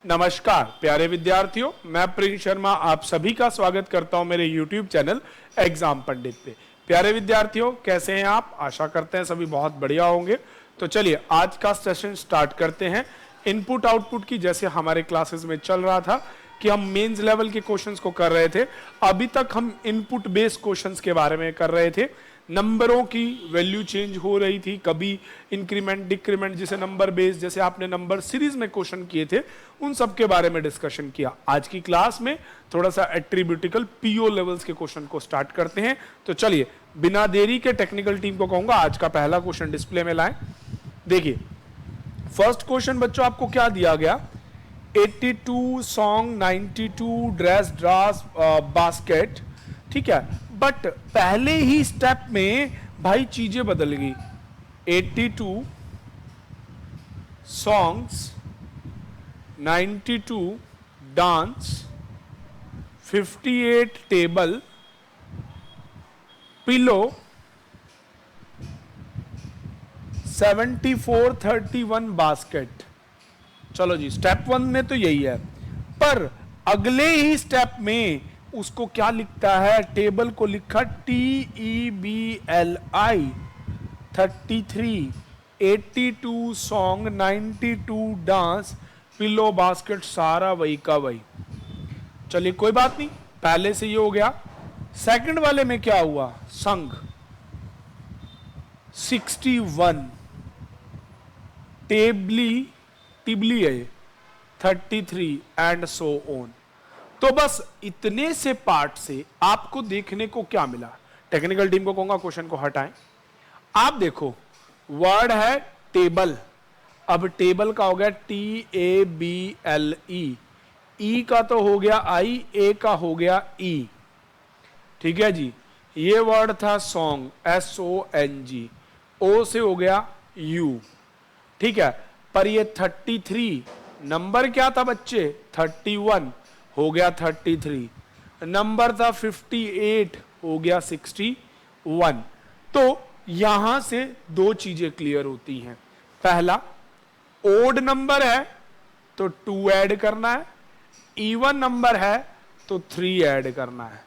नमस्कार प्यारे विद्यार्थियों, मैं प्रिंस शर्मा आप सभी का स्वागत करता हूं मेरे YouTube चैनल एग्जाम पंडित पे। प्यारे विद्यार्थियों, कैसे हैं आप? आशा करते हैं सभी बहुत बढ़िया होंगे। तो चलिए आज का सेशन स्टार्ट करते हैं। इनपुट आउटपुट की जैसे हमारे क्लासेस में चल रहा था कि हम मेंस लेवल के क्वेश्चंस को कर रहे थे, अभी तक हम इनपुट बेस्ड क्वेश्चंस के बारे में कर रहे थे। नंबरों की वैल्यू चेंज हो रही थी, कभी इंक्रीमेंट डिक्रीमेंट, जिसे नंबर बेस, जैसे आपने नंबर सीरीज में क्वेश्चन किए थे, उन सब के बारे में डिस्कशन किया। आज की क्लास में थोड़ा सा एट्रीब्यूटिकल पीओ लेवल्स के क्वेश्चन को स्टार्ट करते हैं। तो चलिए बिना देरी के टेक्निकल टीम को कहूंगा आज का पहला क्वेश्चन डिस्प्ले में लाएं। देखिए फर्स्ट क्वेश्चन बच्चों आपको क्या दिया गया, 82 सॉन्ग, 92 ड्रेस ड्रास बास्केट, ठीक है। बट पहले ही स्टेप में भाई चीजें बदल गई। 82 songs, 92 dance, 58 table, pillow, 74 31 basket. चलो जी, स्टेप 1 में तो यही है, पर अगले ही स्टेप में उसको क्या लिखता है, टेबल को लिखा TEBLI, 33, 82 song, 92 dance, pillow, basket, सारा वही का वही। चलिए कोई बात नहीं, पहले से ये हो गया। सेकंड वाले में क्या हुआ, संग 61, टिबली है 33 एंड सो ऑन। तो बस इतने से पार्ट से आपको देखने को क्या मिला, टेक्निकल टीम को कहूंगा क्वेश्चन को हटाएं। आप देखो वर्ड है टेबल, अब टेबल का हो गया TABLE, ई का तो हो गया I, ए का हो गया E, ठीक है जी। ये वर्ड था सॉन्ग, SONG, ओ से हो गया U, ठीक है। पर ये 33 नंबर क्या था बच्चे, 31 हो गया 33, नंबर था 58 हो गया 61। तो यहां से दो चीजें क्लियर होती हैं। पहला, ओड नंबर है तो 2 ऐड करना है, इवन नंबर है तो 3 ऐड करना है।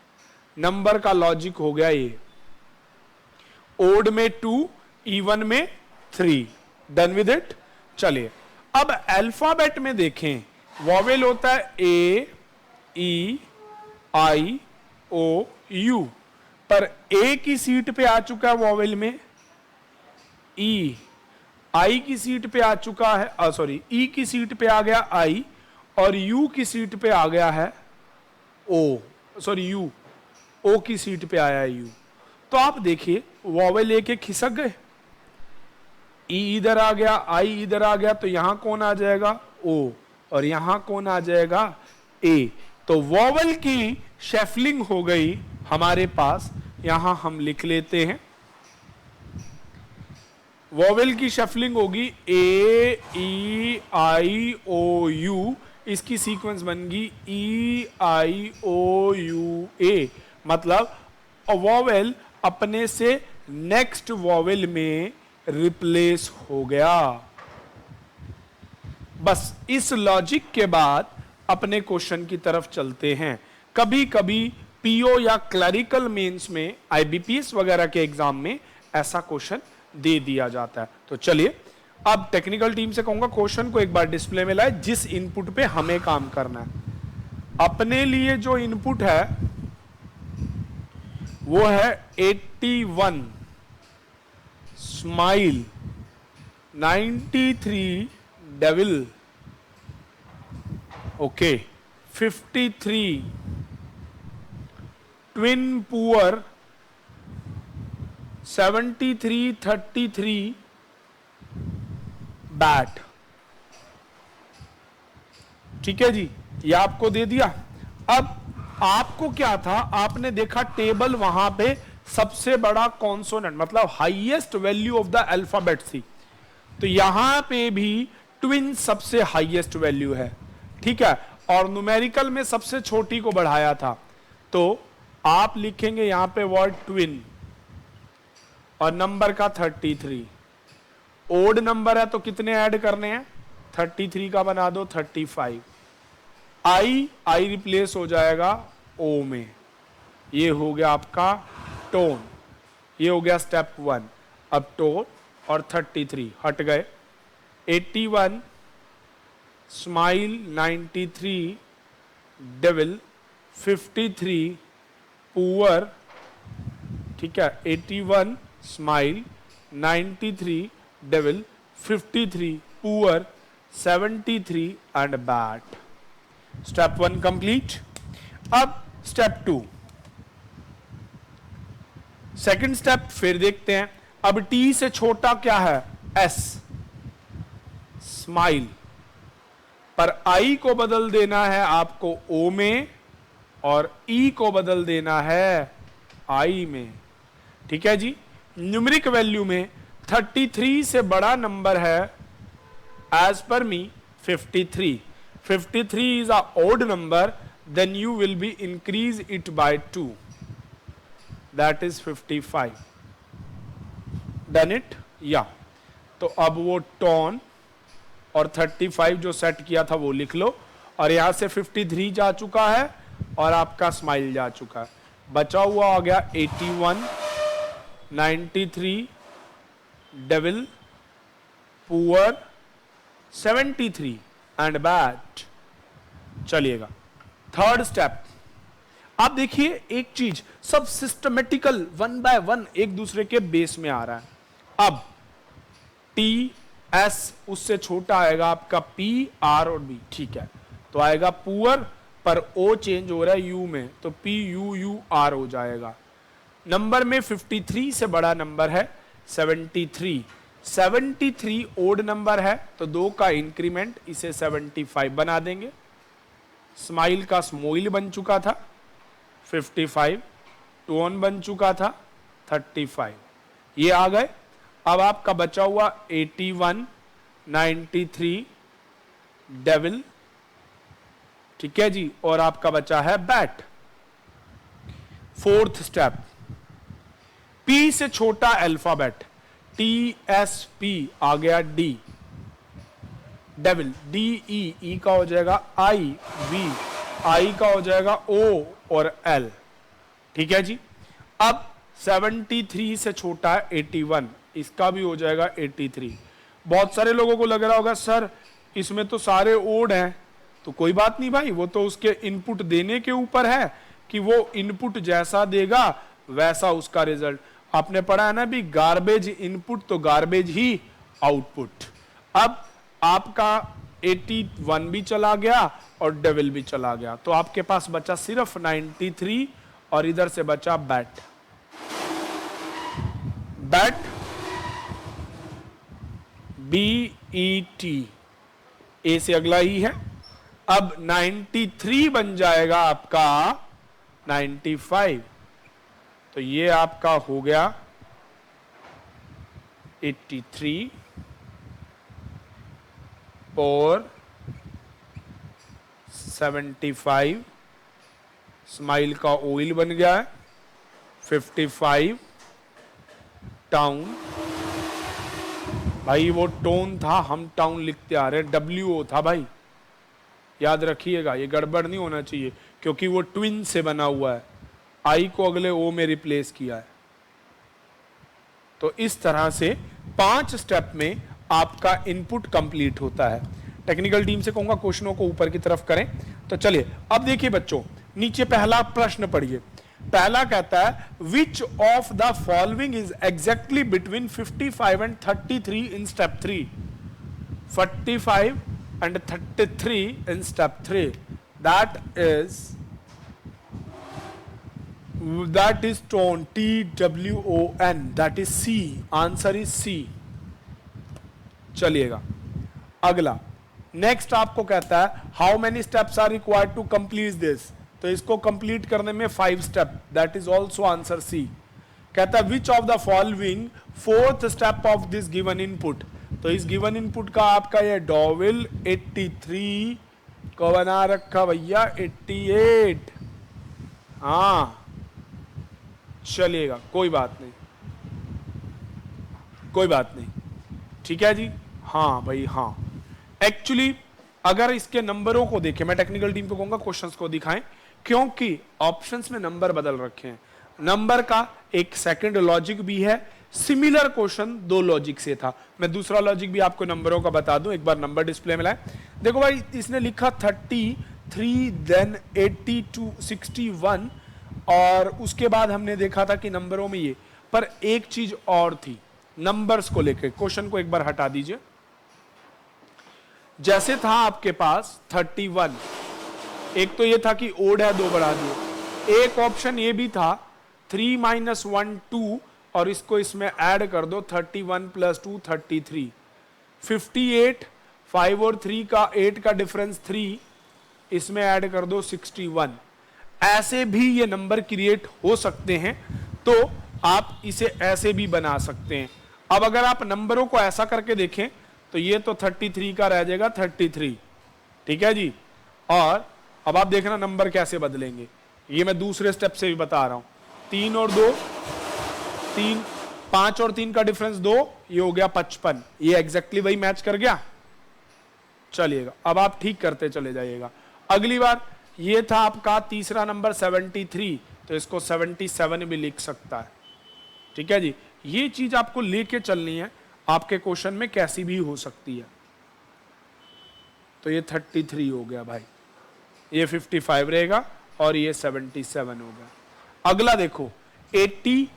नंबर का लॉजिक हो गया ये, ओड में 2, इवन में 3। Done with it. चलिए अब अल्फाबेट में देखें, वॉवेल होता है AEIOU, पर ए की सीट पे आ चुका है वॉवेल में ई, आई की सीट पे आ चुका है, सॉरी ई की सीट पे आ गया आई, और यू की सीट पे आ गया है ओ, सॉरी यू, ओ की सीट पे आया है यू। तो आप देखिए वॉवेल एक एक खिसक गए, ई इधर आ गया, आई इधर आ गया, तो यहां कौन आ जाएगा, ओ, और यहां कौन आ जाएगा, ए। तो वॉवेल की शेफलिंग हो गई हमारे पास, यहां हम लिख लेते हैं वॉवेल की शेफलिंग होगी AEIOU, इसकी सीक्वेंस बन गई EIOUA, मतलब वॉवेल अपने से नेक्स्ट वॉवेल में रिप्लेस हो गया। बस इस लॉजिक के बाद अपने क्वेश्चन की तरफ चलते हैं। कभी कभी पीओ या क्लरिकल मेंस में, IBPS वगैरह के एग्जाम में ऐसा क्वेश्चन दे दिया जाता है। तो चलिए अब टेक्निकल टीम से कहूंगा क्वेश्चन को एक बार डिस्प्ले में लाए, जिस इनपुट पे हमें काम करना है। अपने लिए जो इनपुट है वो है 81 smile, 93 devil, okay, 53 twin poor, 73 33 bat. ठीक है जी, ये आपको दे दिया। अब आपको क्या था, आपने देखा टेबल वहां पे सबसे बड़ा कॉन्सोनेंट, मतलब highest value of the alphabet थी, तो यहां पे भी ट्विन सबसे हाईएस्ट वैल्यू है, ठीक है। और न्यूमेरिकल में सबसे छोटी को बढ़ाया था, तो आप लिखेंगे यहां पे वर्ड ट्विन और नंबर का 33। ओड नंबर है तो कितने ऐड करने हैं, 33 का बना दो 35, आई रिप्लेस हो जाएगा ओ में, ये हो गया आपका टोन, ये हो गया स्टेप 1। अब टोन और 33 हट गए, 81 स्माइल, 93 डेविल, 53 पुअर, ठीक है, 81 smile, 93 devil, 53 poor, 73 and bat. Step 1 complete. अब स्टेप 2, सेकंड स्टेप फिर देखते हैं। अब टी से छोटा क्या है, एस, स्माइल, पर आई को बदल देना है आपको ओ में और ई को बदल देना है आई में, ठीक है जी। न्यूमेरिक वैल्यू में 33 से बड़ा नंबर है as per me 53। 53 is a odd number, then you will be increase it by 2, that is 55। Done it? या तो अब वो टोन और 35 जो सेट किया था वो लिख लो, और यहां से 53 जा चुका है और आपका स्माइल जा चुका है, बचा हुआ आ गया 81, 93 डेविल, पुअर, 73 एंड बैट। चलिएगा थर्ड स्टेप। आप देखिए एक चीज, सब सिस्टमेटिकल 1 बाय 1 एक दूसरे के बेस में आ रहा है। अब टी एस उससे छोटा आएगा आपका पी आर और बी, ठीक है, तो आएगा पुअर, पर ओ चेंज हो रहा है यू में, तो पी यू यू आर हो जाएगा। नंबर में 53 से बड़ा नंबर है 73। 73 ओड नंबर है तो 2 का इंक्रीमेंट, इसे 75 बना देंगे। स्माइल का स्मोइल बन चुका था 55, टोन बन चुका था 35, ये आ गए। अब आपका बचा हुआ 81, 93 डेविल, ठीक है जी, और आपका बचा है बैट। फोर्थ स्टेप, पी से छोटा अल्फाबेट, टी एस पी आ गया डी, डेविल, डी ई, ई का हो जाएगा आई, वी, आई का हो जाएगा ओ और एल, ठीक है जी। अब 73 से छोटा है 81, इसका भी हो जाएगा 83। बहुत सारे लोगों को लग रहा होगा सर इसमें तो सारे ओड हैं, तो कोई बात नहीं भाई, वो तो उसके इनपुट देने के ऊपर है कि वो इनपुट जैसा देगा वैसा उसका रिजल्ट। आपने पढ़ा है ना भी, गार्बेज इनपुट तो गार्बेज ही आउटपुट। अब आपका 81 भी चला गया और डेविल भी चला गया, तो आपके पास बचा सिर्फ 93 और इधर से बचा बैट। बैट BET, ए से अगला ही है। अब 93 बन जाएगा आपका 95, तो ये आपका हो गया 83 और 75, स्माइल का ऑयल बन गया है 55, टाउन, भाई वो टोन था, हम टाउन लिखते आ रहे हैं, WO था भाई, याद रखिएगा, ये गड़बड़ नहीं होना चाहिए क्योंकि वो ट्विन से बना हुआ है, आई को अगले ओ में रिप्लेस किया है। तो इस तरह से 5 स्टेप में आपका इनपुट कंप्लीट होता है। टेक्निकल टीम से कहूंगा क्वेश्चनों को ऊपर की तरफ करें। तो चलिए अब देखिए बच्चों, नीचे पहला प्रश्न पढ़िए। पहला कहता है which of the following is exactly between 55 and 33 in step 3। 45 and 33 in step 3, that is tone, TWON, that is C, answer is C। चलिएगा अगला, नेक्स्ट आपको कहता है how many steps are required to complete this, तो इसको complete करने में 5 step, that is also answer C. कहता है which of the following fourth step of this given input, तो इस गिवन इनपुट का आपका ये डॉविल 83 को बना रखा भैया 88। हाँ चलिएगा, कोई बात नहीं, कोई बात नहीं, ठीक है जी। हाँ भाई हाँ, एक्चुअली अगर इसके नंबरों को देखें, मैं टेक्निकल टीम को कहूंगा क्वेश्चंस को दिखाएं, क्योंकि ऑप्शंस में नंबर बदल रखे हैं। नंबर का एक सेकंड लॉजिक भी है, सिमिलर क्वेश्चन 2 लॉजिक से था। मैं दूसरा लॉजिक भी आपको नंबरों का बता दूं, एक बार नंबर डिस्प्ले में लाए। देखो भाई, इसने लिखा 33 देन 82 61, और उसके बाद हमने देखा था कि नंबरों में ये, पर एक चीज और थी नंबर्स को लेकर। क्वेश्चन को एक बार हटा दीजिए। जैसे था आपके पास 31, एक तो ये था कि ओड है 2 बढ़ा दिए, एक ऑप्शन ये भी था 3 - 1 2, और इसको इसमें ऐड कर दो 31 + 2 33, 58, 5 और 3 का 8 का डिफरेंस 3, इसमें ऐड कर दो 61। ऐसे भी ये नंबर क्रिएट हो सकते हैं, तो आप इसे ऐसे भी बना सकते हैं। अब अगर आप नंबरों को ऐसा करके देखें तो ये तो 33 का रह जाएगा 33, ठीक है जी। और अब आप देखना नंबर कैसे बदलेंगे, ये मैं दूसरे स्टेप से भी बता रहा हूं। 3 और 2 3, 5 और 3 का डिफरेंस 2, ये हो गया 55, ये एग्जैक्टली वही मैच कर गया। चलिएगा, अब आप ठीक करते चले जाइएगा। अगली बार ये था आपका तीसरा नंबर 73, तो इसको 77 भी लिख सकता है, ठीक है जी। ये चीज आपको लेके चलनी है, आपके क्वेश्चन में कैसी भी हो सकती है। तो ये 33 हो गया भाई, ये 55 रहेगा, और ये 77 हो गया। अगला देखो 80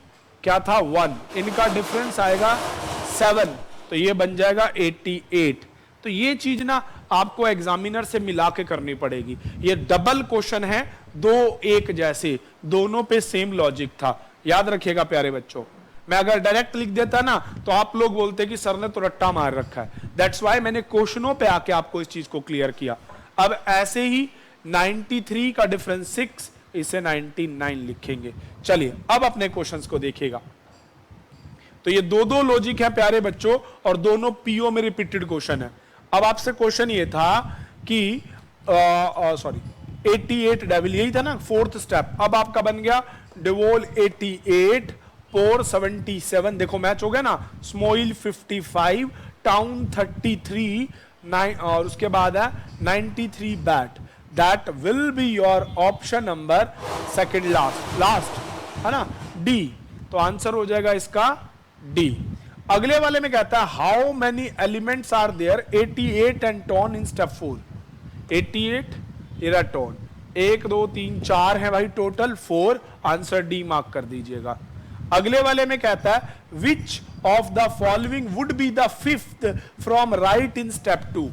क्या था 1, इनका डिफरेंस आएगा 7, तो ये बन जाएगा 88। तो ये चीज ना आपको एग्जामिनर से मिला के करनी पड़ेगी। ये डबल क्वेश्चन है, 2 एक जैसे, दोनों पे सेम लॉजिक था, याद रखिएगा प्यारे बच्चों। मैं अगर डायरेक्ट लिख देता ना तो आप लोग बोलते कि सर ने तो रट्टा मार रखा है। दैट्स वाई मैंने क्वेश्चनों पे आके आपको इस चीज को क्लियर किया। अब ऐसे ही 93 का डिफरेंस 6, इसे 99 लिखेंगे। चलिए अब अपने क्वेश्चंस को देखिएगा। तो ये 2 लॉजिक है प्यारे बच्चों, और दोनों पीओ में रिपीटेड क्वेश्चन है। अब आपसे क्वेश्चन ये था कि 88 डेविल, यही था ना 4th स्टेप। अब आपका बन गया डिवोल 88, पोर 77, देखो मैच हो गया ना। स्मोइल 55, टाउन 33, 9, और उसके बाद है 93 bat. That will be your option number second last है ना, डी। तो आंसर हो जाएगा इसका डी। अगले वाले में कहता है how many elements are there 88 and टॉन इन स्टेप 4। 88 इरा टॉन, 1 2 3 4 है भाई टोटल, 4। आंसर डी मार्क कर दीजिएगा। अगले वाले में कहता है which of the following would be the 5th from right in step 2।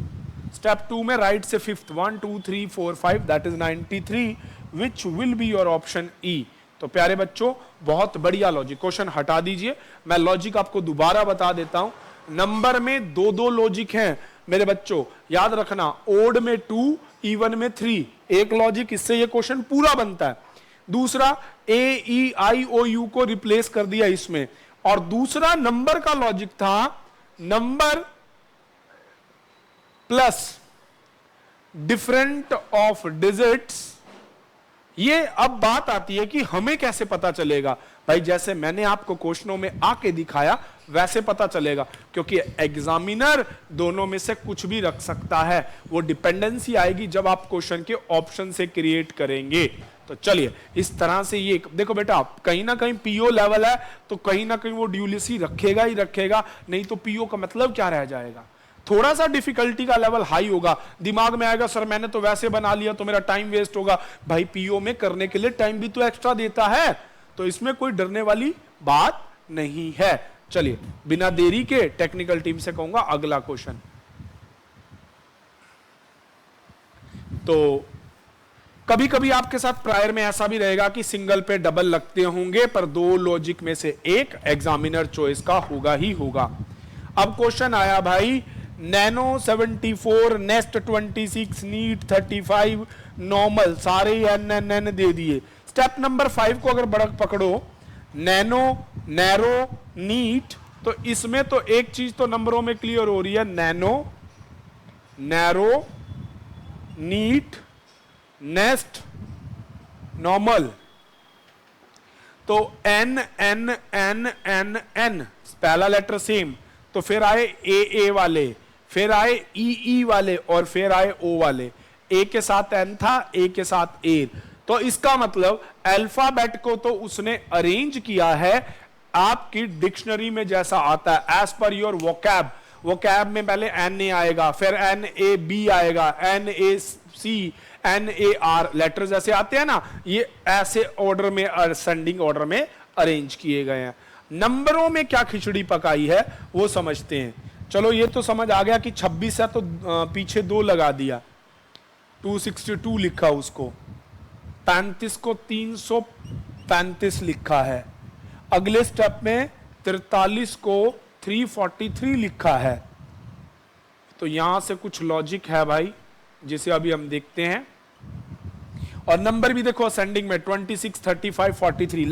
Step 2 में राइट से 5th 1 2 3 4 5, that is 93, which will be your option E. तो प्यारे बच्चों बहुत बढ़िया लॉजिक। क्वेश्चन हटा दीजिए, मैं लॉजिक आपको दोबारा बता देता हूं। नंबर में 2 लॉजिक हैं मेरे बच्चों, याद रखना। ओड में 2, इवन में 3, एक लॉजिक, इससे ये क्वेश्चन पूरा बनता है। दूसरा AEIOU को रिप्लेस कर दिया इसमें, और दूसरा नंबर का लॉजिक था number plus different of digits. ये अब बात आती है कि हमें कैसे पता चलेगा भाई, जैसे मैंने आपको क्वेश्चनों में आके दिखाया वैसे पता चलेगा, क्योंकि एग्जामिनर दोनों में से कुछ भी रख सकता है। वो डिपेंडेंसी आएगी जब आप क्वेश्चन के ऑप्शन से क्रिएट करेंगे। तो चलिए इस तरह से ये देखो बेटा, कहीं ना कहीं पीओ लेवल है तो कहीं ना कहीं वो ड्यूलिसी रखेगा ही रखेगा, नहीं तो पीओ का मतलब क्या रह जाएगा। थोड़ा सा डिफिकल्टी का लेवल हाई होगा, दिमाग में आएगा सर मैंने तो वैसे बना लिया तो मेरा टाइम वेस्ट होगा। भाई पीओ में करने के लिए टाइम भी तो एक्स्ट्रा देता है, तो इसमें कोई डरने वाली बात नहीं है। चलिए बिना देरी के टेक्निकल टीम से कहूंगा अगला क्वेश्चन। तो कभी कभी आपके साथ प्रायर में ऐसा भी रहेगा कि सिंगल पे डबल लगते होंगे, पर 2 लॉजिक में से एक एग्जामिनर चॉइस का होगा ही होगा। अब क्वेश्चन आया भाई नैनो 74, नेस्ट 26, नीट 35, नॉर्मल, सारे एन दे दिए। स्टेप नंबर 5 को अगर बड़ा पकड़ो, नैनो, नैरो, नीट, तो इसमें तो एक चीज तो नंबरों में क्लियर हो रही है, nano, narrow, neat, nest, normal. तो N N N N N, पहला लेटर सेम, तो फिर आए ए वाले, फिर आए ई वाले और फिर आए ओ वाले। ए के साथ एन था, ए के साथ ए। तो इसका मतलब अल्फाबेट को तो उसने अरेंज किया है आपकी डिक्शनरी में जैसा आता है, as per your vocab. Vocab में पहले एन ए आएगा, फिर एन ए बी आएगा, N A C, N A R, letter जैसे आते हैं ना, ये ऐसे ऑर्डर में, असेंडिंग ऑर्डर में अरेंज किए गए हैं। नंबरों में क्या खिचड़ी पकाई है वो समझते हैं। चलो ये तो समझ आ गया कि 26 है तो पीछे 2 लगा दिया, 262 लिखा उसको, 35 को 335 लिखा है। अगले स्टेप में 43 को 343 लिखा है। तो यहां से कुछ लॉजिक है भाई, जिसे अभी हम देखते हैं। और नंबर भी देखो असेंडिंग में 26, 35, 43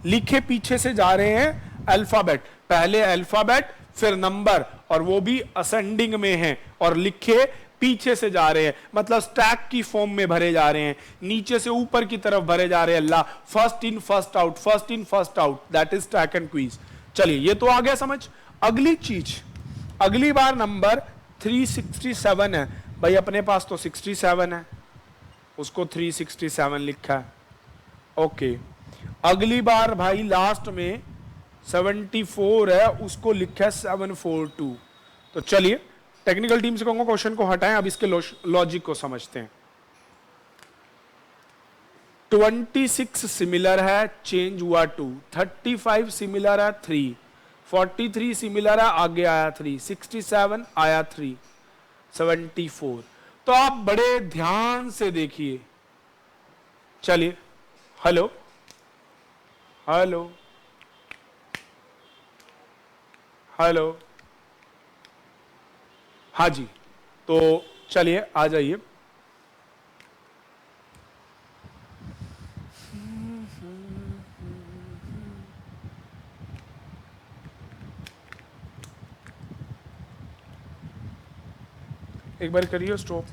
लिखे पीछे से जा रहे हैं अल्फाबेट, पहले अल्फाबेट फिर नंबर, और वो भी असेंडिंग में है और लिखे पीछे से जा रहे हैं, मतलब स्टैक की फॉर्म में भरे जा रहे हैं, नीचे से ऊपर की तरफ भरे जा रहे हैं। अल्लाह, first in first out, first in first out, that is stack and queues. चलिए ये तो आ गया समझ। अगली चीज, अगली बार नंबर 367 है भाई, अपने पास तो 67 है, उसको 367 लिखा है। ओके, अगली बार भाई लास्ट में 74 है, उसको लिखा है 742। तो चलिए टेक्निकल टीम से कहूंगा क्वेश्चन को हटाएं, अब इसके लॉजिक को समझते हैं। 26 सिमिलर है, चेंज हुआ 2, 35 सिमिलर है 3, 43 सिमिलर है, आगे आया 3, 67 आया 3, 74। तो आप बड़े ध्यान से देखिए। चलिए, हेलो हेलो हेलो, हाँ जी, तो चलिए आ जाइए। एक बार करिए स्टॉप।